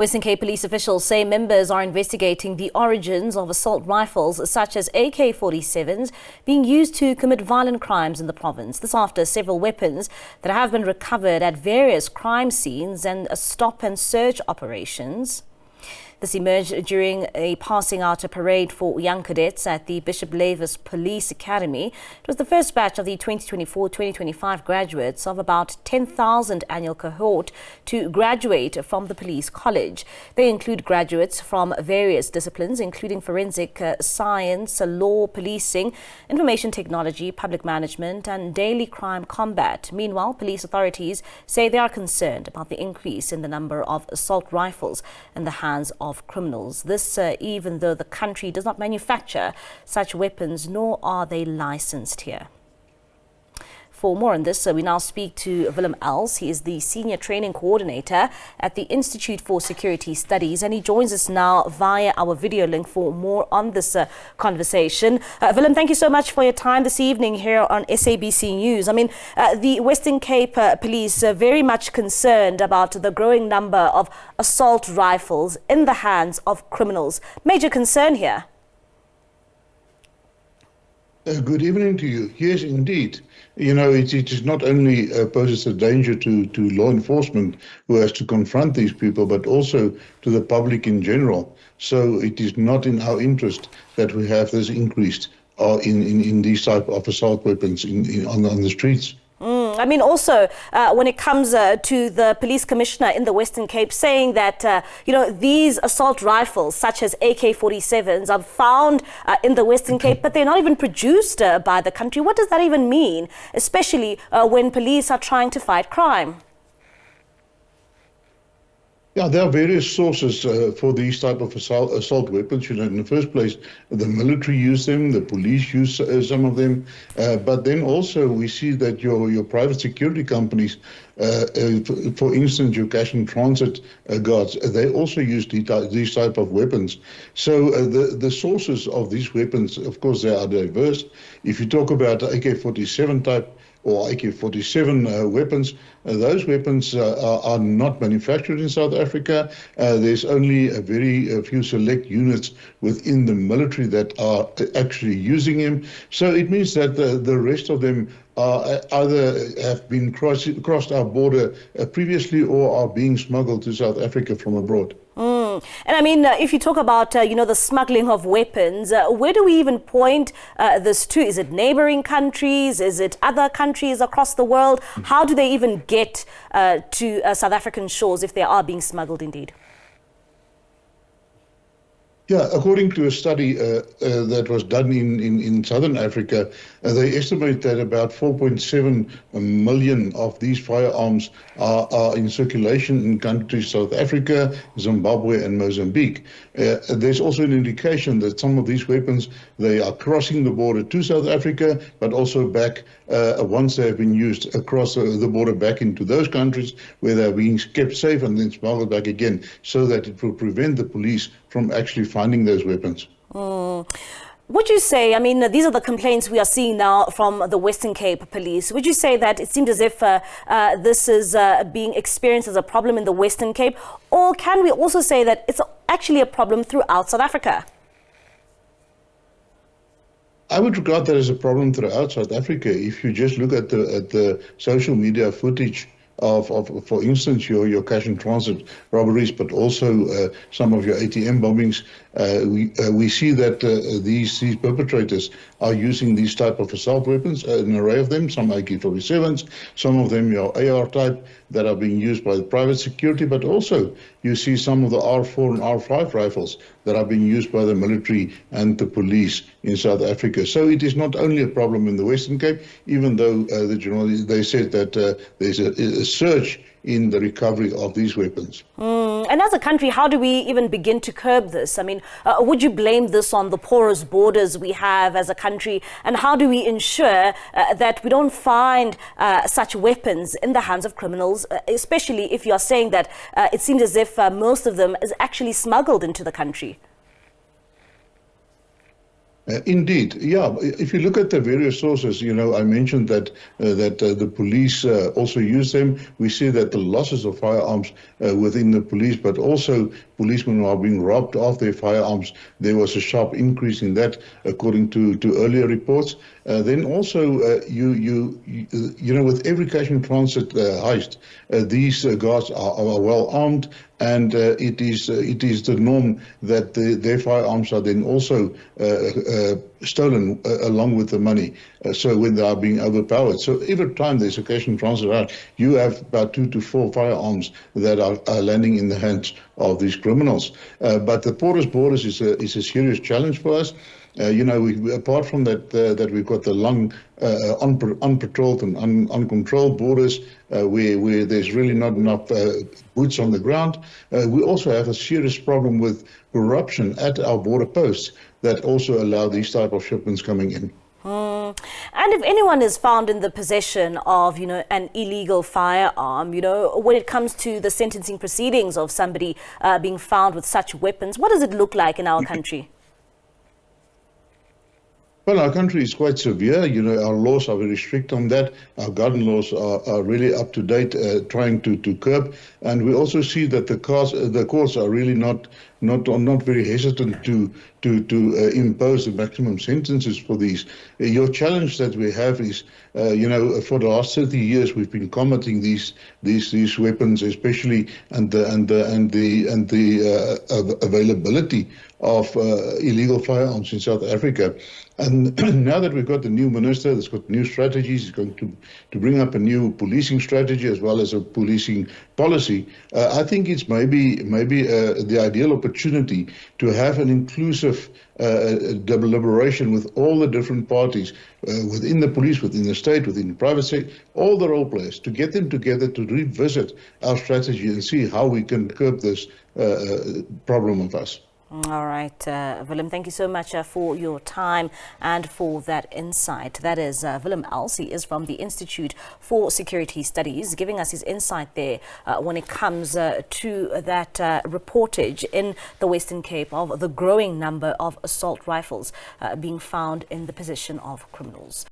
Western Cape police officials say members are investigating the origins of assault rifles such as AK-47s being used to commit violent crimes in the province. This after several weapons that have been recovered at various crime scenes and stop and search operations. This emerged during a passing out parade for young cadets at the Bishop Lavis Police Academy. It was the first batch of the 2024-2025 graduates of about 10,000 annual cohort to graduate from the police college. They include graduates from various disciplines, including forensic science, law, policing, information technology, public management, and daily crime combat. Meanwhile, police authorities say they are concerned about the increase in the number of assault rifles in the hands of criminals. This even though the country does not manufacture such weapons, nor are they licensed here. For more on this, we now speak to Willem Els. He is the Senior Training Coordinator at the Institute for Security Studies, and he joins us now via our video link for more on this conversation. Willem, thank you so much for your time this evening here on SABC News. I mean, the Western Cape Police are very much concerned about the growing number of assault rifles in the hands of criminals. Major concern here. Good evening to you. Yes, indeed. You know, it is not only poses a danger to law enforcement who has to confront these people, but also to the public in general. So it is not in our interest that we have this increased in these type of assault weapons on the streets. I mean, also, when it comes to the police commissioner in the Western Cape saying that, these assault rifles, such as AK-47s, are found in the Western Cape, but they're not even produced by the country. What does that even mean, especially when police are trying to fight crime? Yeah, there are various sources for these type of assault weapons. You know, in the first place, the military use them, the police use some of them, but then also we see that your private security companies, for instance, your cash and transit guards, they also use these type of weapons. So the sources of these weapons, of course, they are diverse. If you talk about AK-47 type or AK-47 weapons, those weapons are not manufactured in South Africa. There's only a very few select units within the military that are actually using them. So it means that the rest of them are either have been crossed our border previously or are being smuggled to South Africa from abroad. And I mean, if you talk about, the smuggling of weapons, where do we even point this to? Is it neighboring countries? Is it other countries across the world? How do they even get to South African shores if they are being smuggled indeed? Yeah, according to a study that was done in Southern Africa, they estimate that about 4.7 million of these firearms are in circulation in countries South Africa, Zimbabwe, and Mozambique. There's also an indication that some of these weapons, they are crossing the border to South Africa, but also back once they have been used across the border back into those countries where they're being kept safe and then smuggled back again, so that it will prevent the police from actually finding those weapons. Would you say, I mean, these are the complaints we are seeing now from the Western Cape Police. Would you say that it seems as if this is being experienced as a problem in the Western Cape? Or can we also say that it's actually a problem throughout South Africa? I would regard that as a problem throughout South Africa. If you just look at the social media footage of for instance, your cash and transit robberies, but also some of your ATM bombings, we see that these perpetrators are using these type of assault weapons, an array of them, some AK-47s, some of them your AR type that are being used by the private security, but also you see some of the R4 and R5 rifles that are being used by the military and the police in South Africa. So it is not only a problem in the Western Cape, even though they said that there's a surge in the recovery of these weapons. And as a country, how do we even begin to curb this? I mean, would you blame this on the porous borders we have as a country? And how do we ensure that we don't find such weapons in the hands of criminals, especially if you are saying that it seems as if most of them is actually smuggled into the country? Indeed, yeah. If you look at the various sources, I mentioned that the police also use them. We see that the losses of firearms within the police, but also policemen are being robbed of their firearms. There was a sharp increase in that, according to earlier reports. Then also, with every cash in transit heist, these guards are well armed, and it is the norm that their firearms are then also stolen along with the money. So when they are being overpowered, so every time there's a cash in transit heist, you have about 2 to 4 firearms that are landing in the hands of these criminals. But the porous borders is a serious challenge for us. We, apart from that, that we've got the long, unpatrolled and uncontrolled borders where there's really not enough boots on the ground. We also have a serious problem with corruption at our border posts that also allow these type of shipments coming in. And if anyone is found in the possession of, an illegal firearm, when it comes to the sentencing proceedings of somebody being found with such weapons, what does it look like in our country? Well, our country is quite severe. Our laws are very strict on that. Our gun laws are really up to date, trying to curb. And we also see that the courts are really not very hesitant to impose the maximum sentences for these. Your challenge that we have is, for the last 30 years we've been combating these weapons, especially and the availability of illegal firearms in South Africa. And now that we've got the new minister that's got new strategies, he's going to bring up a new policing strategy as well as a policing policy. I think it's maybe the ideal opportunity to have an inclusive deliberation with all the different parties within the police, within the state, within the private sector, all the role players, to get them together to revisit our strategy and see how we can curb this problem of us. All right, Willem, thank you so much for your time and for that insight. That is Willem Els. He is from the Institute for Security Studies, giving us his insight there when it comes to that reportage in the Western Cape of the growing number of assault rifles being found in the possession of criminals.